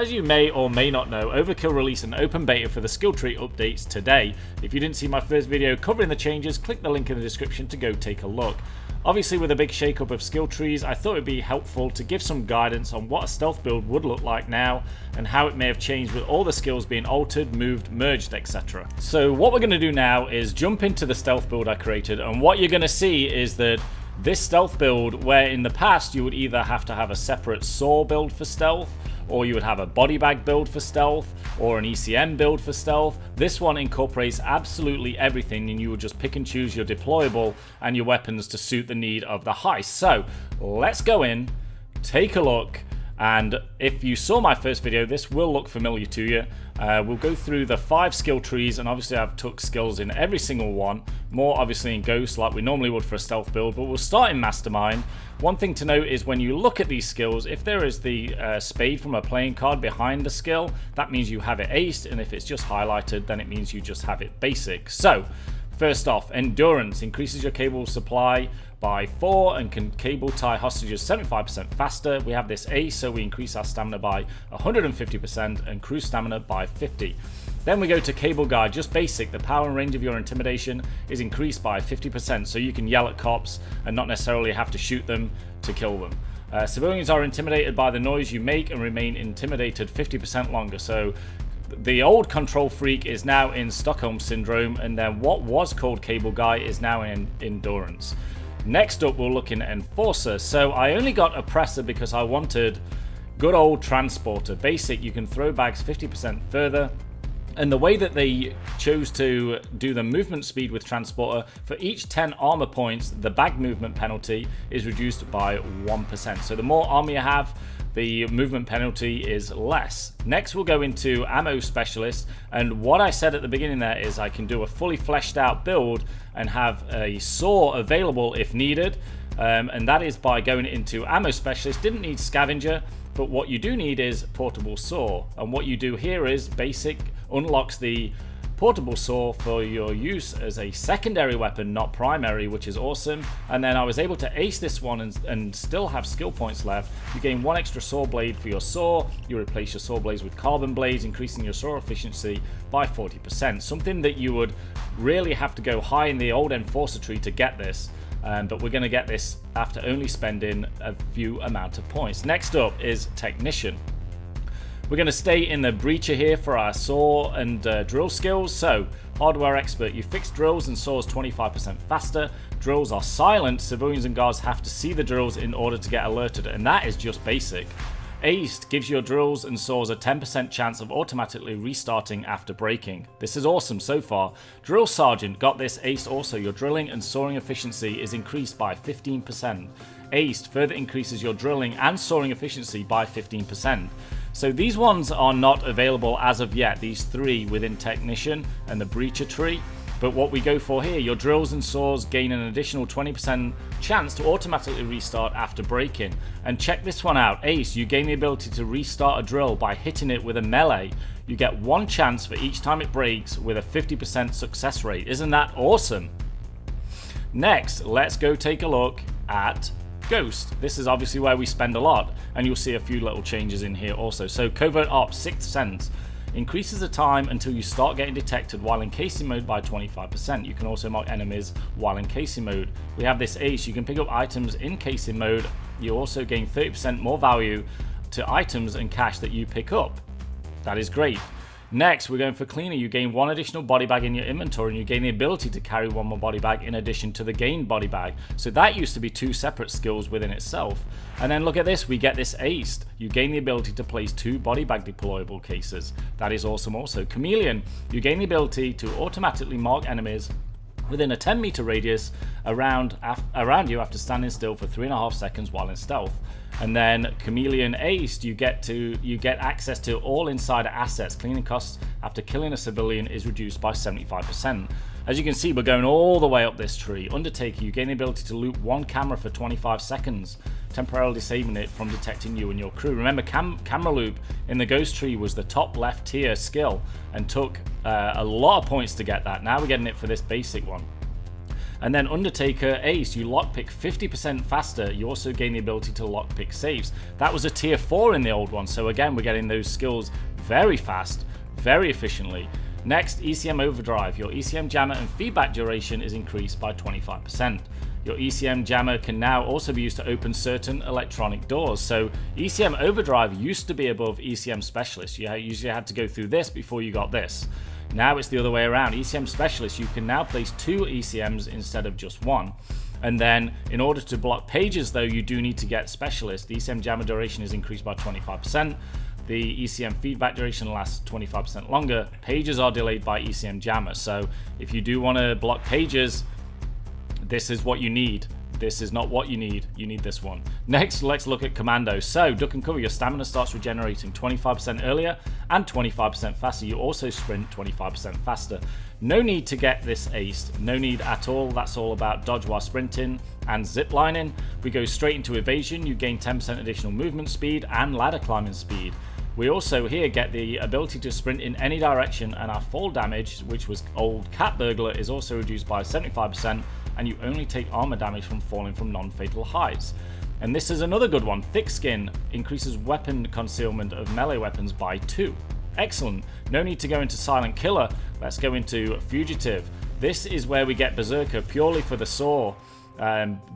as you may or may not know, Overkill released an open beta for the skill tree updates today. If you didn't see my first video covering the changes, click the link in the description to go take a look. Obviously, with a big shake-up of skill trees, I thought it would be helpful to give some guidance on what a stealth build would look like now and how it may have changed with all the skills being altered, moved, merged, etc. So what we're going to do now is jump into the stealth build I created, and what you're going to see is that this stealth build, where in the past you would either have to have a separate saw build for stealth, or you would have a body bag build for stealth, or an ECM build for stealth. This one incorporates absolutely everything, and you would just pick and choose your deployable and your weapons to suit the need of the heist. So let's go in, take a look, and if you saw my first video, this will look familiar to you. We'll go through the 5 skill trees, and obviously I've took skills in every single one, more obviously in Ghost like we normally would for a stealth build, but we'll start in Mastermind. One thing to note is when you look at these skills, if there is the spade from a playing card behind the skill, that means you have it aced, and if it's just highlighted, then it means you just have it basic. So first off, Endurance increases your cable supply by 4 and can cable tie hostages 75% faster. We have this ace, so we increase our stamina by 150% and crew stamina by 50. Then we go to Cable Guide, just basic. The power and range of your intimidation is increased by 50%, so you can yell at cops and not necessarily have to shoot them to kill them. Civilians are intimidated by the noise you make and remain intimidated 50% longer. So the old Control Freak is now in Stockholm Syndrome, and then what was called Cable Guy is now in Endurance. Next up, we'll look in Enforcer. So I only got Oppressor because I wanted good old Transporter. Basic, you can throw bags 50% further. And the way that they chose to do the movement speed with Transporter, for each 10 armor points, the bag movement penalty is reduced by 1%. So the more armor you have, the movement penalty is less. Next, we'll go into Ammo Specialist, and what I said at the beginning there is I can do a fully fleshed out build and have a saw available if needed, and that is by going into Ammo Specialist. Didn't need Scavenger, but what you do need is Portable Saw, and what you do here is Basic unlocks the portable saw for your use as a secondary weapon, not primary, which is awesome. And then I was able to ace this one and still have skill points left. You gain 1 extra saw blade for your saw. You replace your saw blades with carbon blades, increasing your saw efficiency by 40%. Something that you would really have to go high in the old Enforcer tree to get this. But we're going to get this after only spending a few amount of points. Next up is Technician. We're going to stay in the Breacher here for our saw and drill skills. So, Hardware Expert, you fix drills and saws 25% faster. Drills are silent. Civilians and guards have to see the drills in order to get alerted, and that is just basic. Aced gives your drills and saws a 10% chance of automatically restarting after breaking. This is awesome so far. Drill Sergeant, got this aced also. Your drilling and sawing efficiency is increased by 15%. Aced further increases your drilling and sawing efficiency by 15%. So these ones are not available as of yet, these 3 within Technician and the Breacher tree. But what we go for here, your drills and saws gain an additional 20% chance to automatically restart after breaking. And check this one out, Ace, you gain the ability to restart a drill by hitting it with a melee. You get 1 chance for each time it breaks with a 50% success rate. Isn't that awesome? Next, let's go take a look at Ghost. This is obviously where we spend a lot, and you'll see a few little changes in here also. So Covert Ops, 6th Sense, increases the time until you start getting detected while in casing mode by 25%. You can also mark enemies while in casing mode. We have this ace, you can pick up items in casing mode. You also gain 30% more value to items and cash that you pick up. That is great. Next, we're going for Cleaner. You gain 1 additional body bag in your inventory, and you gain the ability to carry 1 more body bag in addition to the gained body bag. So that used to be 2 separate skills within itself. And then look at this, we get this aced. You gain the ability to place 2 body bag deployable cases. That is awesome also. Chameleon, you gain the ability to automatically mark enemies within a 10-meter radius around you after standing still for 3.5 seconds while in stealth. And then Chameleon Aced, you get access to all insider assets. Cleaning costs after killing a civilian is reduced by 75%. As you can see, we're going all the way up this tree. Undertaker, you gain the ability to loop 1 camera for 25 seconds, temporarily disabling it from detecting you and your crew. Remember, camera loop in the Ghost tree was the top left tier skill and took a lot of points to get that. Now we're getting it for this basic one. And then Undertaker Ace, you lockpick 50% faster. You also gain the ability to lockpick saves. That was a tier 4 in the old one, so again, we're getting those skills very fast, very efficiently. Next, Ecm Overdrive. Your Ecm jammer and feedback duration is increased by 25%. Your Ecm jammer can now also be used to open certain electronic doors. So Ecm Overdrive used to be above Ecm Specialist. You usually had to go through this before you got this. Now it's the other way around. Ecm Specialist, you can now place 2 ECMs instead of just 1. And then in order to block pages though, you do need to get Specialist. The Ecm jammer duration is increased by 25%. The ECM feedback duration lasts 25% longer. Pages are delayed by Ecm jammer. So if you do want to block pages, this is what you need. This is not what you need this one. Next, let's look at Commando. So, duck and cover, your stamina starts regenerating 25% earlier and 25% faster. You also sprint 25% faster. No need to get this aced, no need at all. That's all about dodge while sprinting and ziplining. We go straight into evasion. You gain 10% additional movement speed and ladder climbing speed. We also here get the ability to sprint in any direction, and our fall damage, which was old Cat Burglar, is also reduced by 75%, and you only take armor damage from falling from non-fatal heights. And this is another good one. Thick Skin increases weapon concealment of melee weapons by 2. Excellent. No need to go into Silent Killer. Let's go into Fugitive. This is where we get Berserker purely for the saw.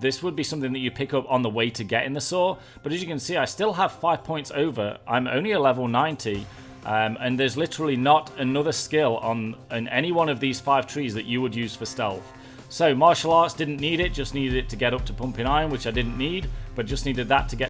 This would be something that you pick up on the way to getting the saw, but as you can see, I still have 5 points over. I'm only a level 90, and there's literally not another skill on any one of these 5 trees that you would use for stealth. So martial arts, didn't need it, just needed it to get up to pumping iron, which I didn't need, but just needed that to get